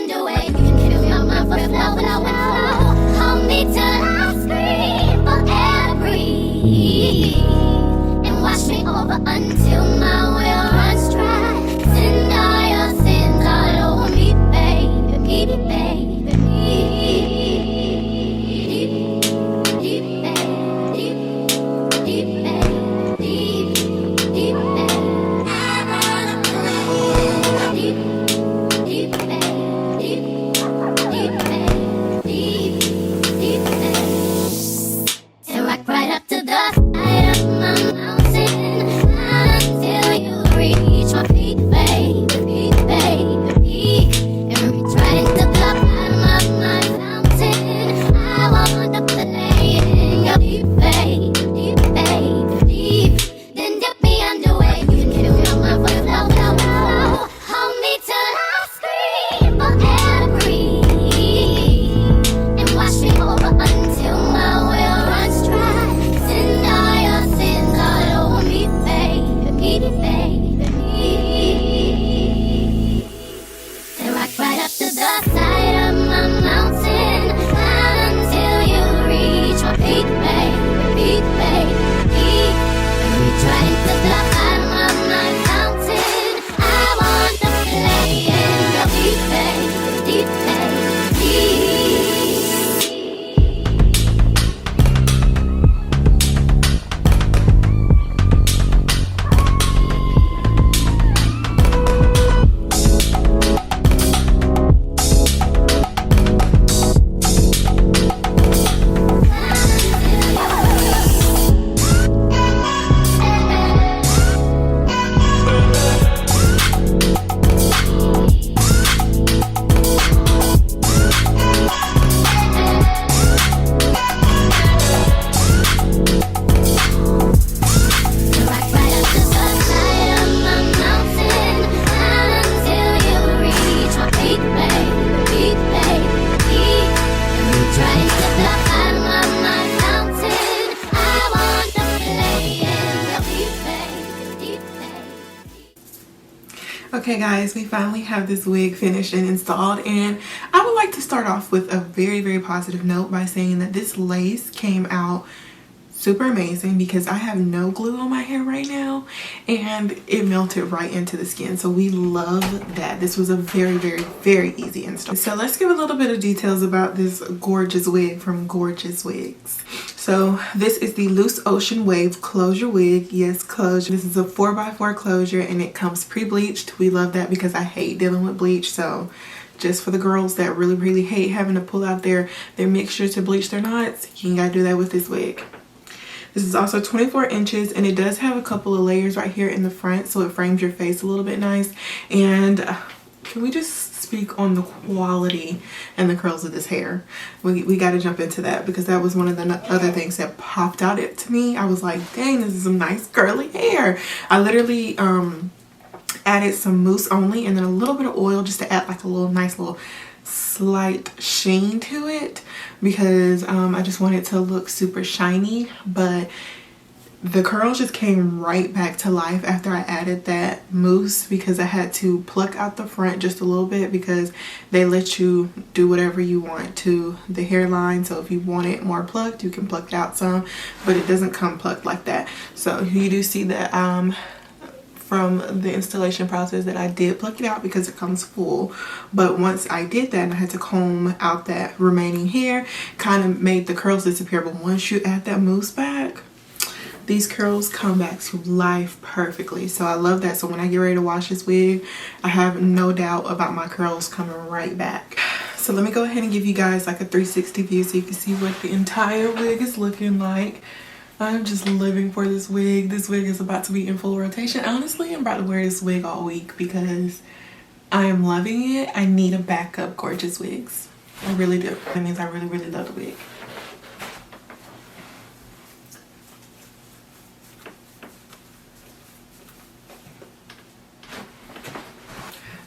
underway. You can kill your mind for flow, flow, flow. Hold me till I scream forever. And wash me over until my will runs dry. Send all your sins all over me, baby, baby, baby. Okay guys, we finally have this wig finished and installed, and I would like to start off with a very positive note by saying that this lace came out super amazing because I have no glue on my hair right now and it melted right into the skin, so we love that. This was a very easy install. So let's give a little bit of details about this gorgeous wig from Gorgius Wigs. So this is the Loose Ocean Wave closure wig. Yes, closure. This is a 4x4 closure and it comes pre-bleached. We love that because I hate dealing with bleach, so just for the girls that really hate having to pull out their mixture to bleach their knots, you ain't gotta do that with this wig. This is also 24 inches and it does have a couple of layers right here in the front, so it frames your face a little bit nice. And can we just speak on the quality and the curls of this hair? We got to jump into that because that was one of the other things that popped out to me. I was like, dang, this is some nice curly hair. I literally added some mousse only and then a little bit of oil just to add like a little nice little slight sheen to it because I just want it to look super shiny, but the curls just came right back to life after I added that mousse because I had to pluck out the front just a little bit because they let you do whatever you want to the hairline. So if you want it more plucked, you can pluck out some, but it doesn't come plucked like that. So you do see that from the installation process that I did pluck it out because it comes full, but once I did that and I had to comb out that remaining hair, kind of made the curls disappear. But once you add that mousse back, these curls come back to life perfectly. So I love that. So when I get ready to wash this wig, I have no doubt about my curls coming right back. So let me go ahead and give you guys like a 360 view so you can see what the entire wig is looking like. I'm just living for this wig. This wig is about to be in full rotation. Honestly, I'm about to wear this wig all week because I am loving it. I need a backup Gorgius Wigs. I really do. That means I really love the wig.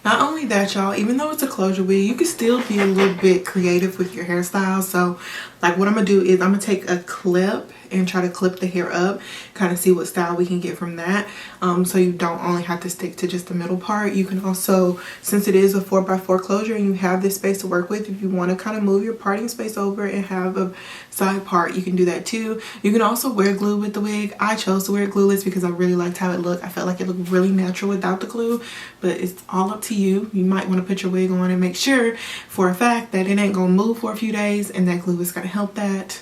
Not only that, y'all, even though it's a closure wig, you can still be a little bit creative with your hairstyle. So Like what I'm gonna do is I'm gonna take a clip and try to clip the hair up, kind of see what style we can get from that. So you don't only have to stick to just the middle part. You can also, since it is a 4x4 closure and you have this space to work with, if you want to kind of move your parting space over and have a side part, you can do that too. You can also wear glue with the wig. I chose to wear glueless because I really liked how it looked. I felt like it looked really natural without the glue, but it's all up to you. You might want to put your wig on and make sure for a fact that it ain't gonna move for a few days, and that glue is gonna help that.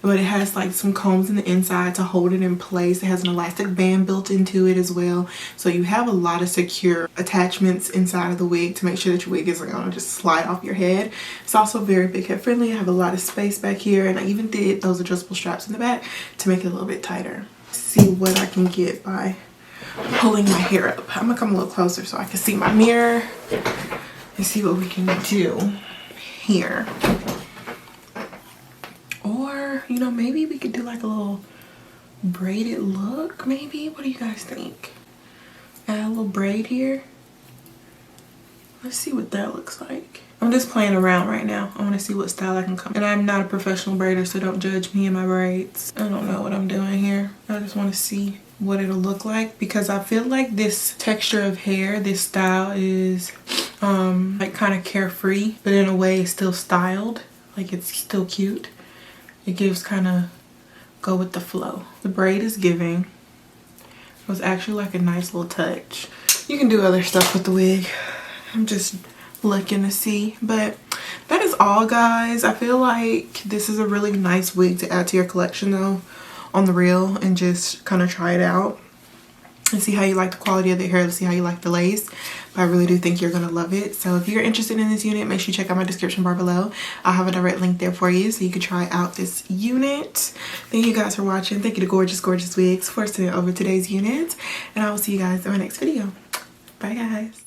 But it has like some combs in the inside to hold it in place. It has an elastic band built into it as well. So you have a lot of secure attachments inside of the wig to make sure that your wig isn't gonna just slide off your head. It's also very big head friendly. I have a lot of space back here, and I even did those adjustable straps in the back to make it a little bit tighter. See what I can get by pulling my hair up. I'm gonna come a little closer so I can see my mirror and see what we can do here. Or, you know, maybe we could do like a little braided look, maybe. What do you guys think? Add a little braid here. Let's see what that looks like. I'm just playing around right now. I want to see what style I can come. And I'm not a professional braider, so don't judge me and my braids. I don't know what I'm doing here. I just want to see what it'll look like, because I feel like this texture of hair, this style is like kind of carefree, but in a way it's still styled. Like it's still cute. It gives kind of go with the flow. The braid is giving. It was actually like a nice little touch. You can do other stuff with the wig. I'm just looking to see, but that is all, guys. I feel like this is a really nice wig to add to your collection though, on the reel, and just kind of try it out and see how you like the quality of the hair, to see how you like the lace. But I really do think you're gonna love it. So if you're interested in this unit, make sure you check out my description bar below. I'll have a direct link there for you so you can try out this unit. Thank you guys for watching. Thank you to Gorgius Wigs for sending over today's unit, and I will see you guys in my next video. Bye guys.